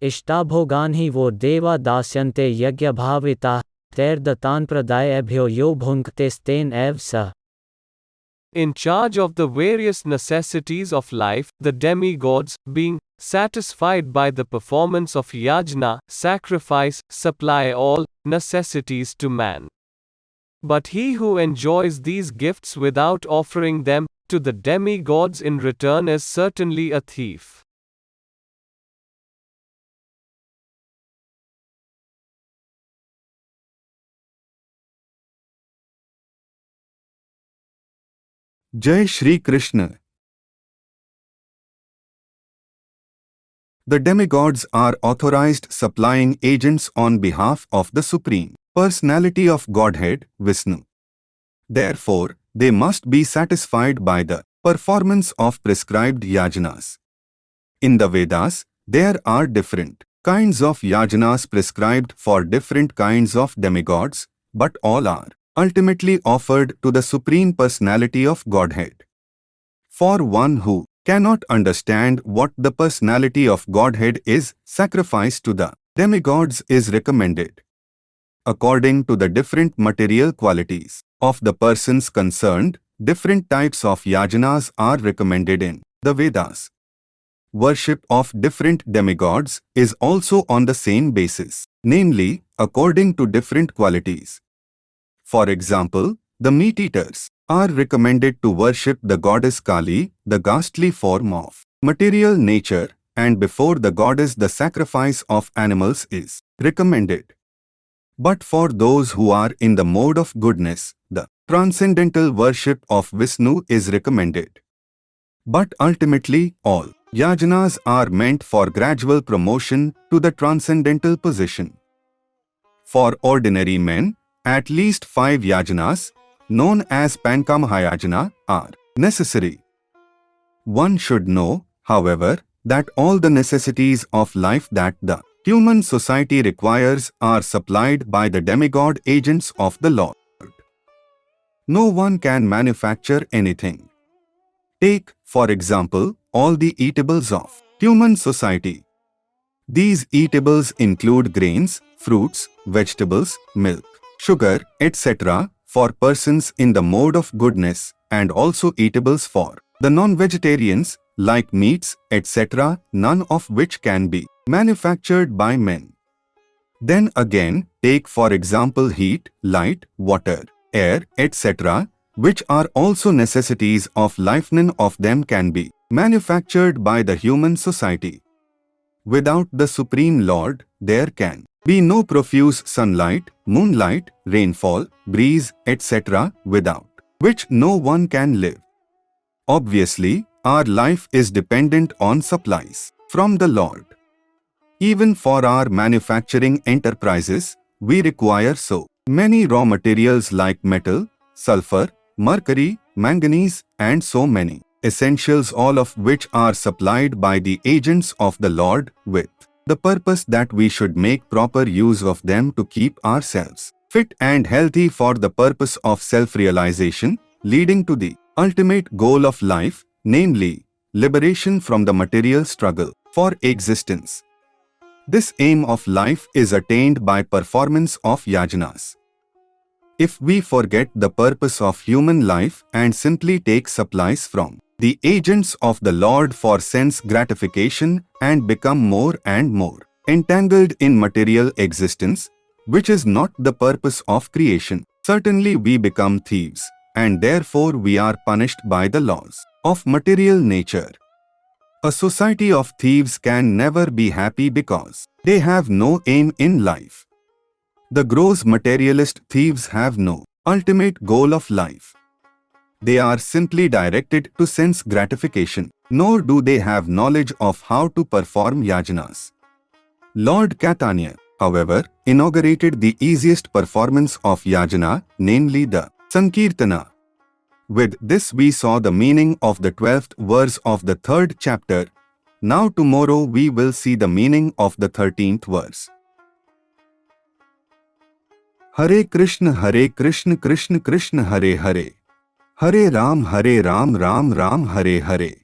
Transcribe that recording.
इष्टाभोगान् हि वो देवा दास्यन्ते यज्ञभाविताः तैर्दत्तान् प्रदायेभ्यो यो भुङ्क्तेस्तेन एव सः. In charge of the various necessities of life, the demigods, being satisfied by the performance of yajna, sacrifice, supply all necessities to man. But he who enjoys these gifts without offering them to the demigods in return is certainly a thief. Jai Shri Krishna. The demigods are authorized supplying agents on behalf of the Supreme Personality of Godhead, Vishnu. Therefore, they must be satisfied by the performance of prescribed yajnas. In the Vedas, there are different kinds of yajnas prescribed for different kinds of demigods, but all are ultimately offered to the Supreme Personality of Godhead. For one who cannot understand what the Personality of Godhead is, sacrifice to the demigods is recommended. According to the different material qualities of the persons concerned, different types of yajanas are recommended in the Vedas. Worship of different demigods is also on the same basis, namely, according to different qualities. For example, the meat-eaters are recommended to worship the goddess Kali, the ghastly form of material nature, and before the goddess the sacrifice of animals is recommended. But for those who are in the mode of goodness, the transcendental worship of Vishnu is recommended. But ultimately, all yajanas are meant for gradual promotion to the transcendental position. For ordinary men, at least 5 yajanas, known as Pankamahayajana, are necessary. One should know, however, that all the necessities of life that the human society requires are supplied by the demigod agents of the Lord. No one can manufacture anything. Take, for example, all the eatables of human society. These eatables include grains, fruits, vegetables, milk, sugar, etc. for persons in the mode of goodness, and also eatables for the non-vegetarians, like meats, etc., none of which can be manufactured by men. Then again, take for example heat, light, water, air, etc., which are also necessities of life. None of them can be manufactured by the human society. Without the Supreme Lord, there can be no profuse sunlight, moonlight, rainfall, breeze, etc., without which no one can live. Obviously, our life is dependent on supplies from the Lord. Even for our manufacturing enterprises, we require so many raw materials like metal, sulfur, mercury, manganese, and so many essentials, all of which are supplied by the agents of the Lord with the purpose that we should make proper use of them to keep ourselves fit and healthy for the purpose of self-realization, leading to the ultimate goal of life, namely, liberation from the material struggle for existence. This aim of life is attained by performance of yajanas. If we forget the purpose of human life and simply take supplies from the agents of the Lord for sense gratification and become more and more entangled in material existence, which is not the purpose of creation, certainly we become thieves, and therefore we are punished by the laws of material nature. A society of thieves can never be happy because they have no aim in life. The gross materialist thieves have no ultimate goal of life. They are simply directed to sense gratification, nor do they have knowledge of how to perform yajanas. Lord Caitanya, however, inaugurated the easiest performance of yajana, namely the Sankirtana. With this we saw the meaning of the 12th verse of the 3rd chapter. Now tomorrow we will see the meaning of the 13th verse. Hare Krishna, Krishna Krishna Hare Hare. Hare Ram, Ram Ram, Hare Hare.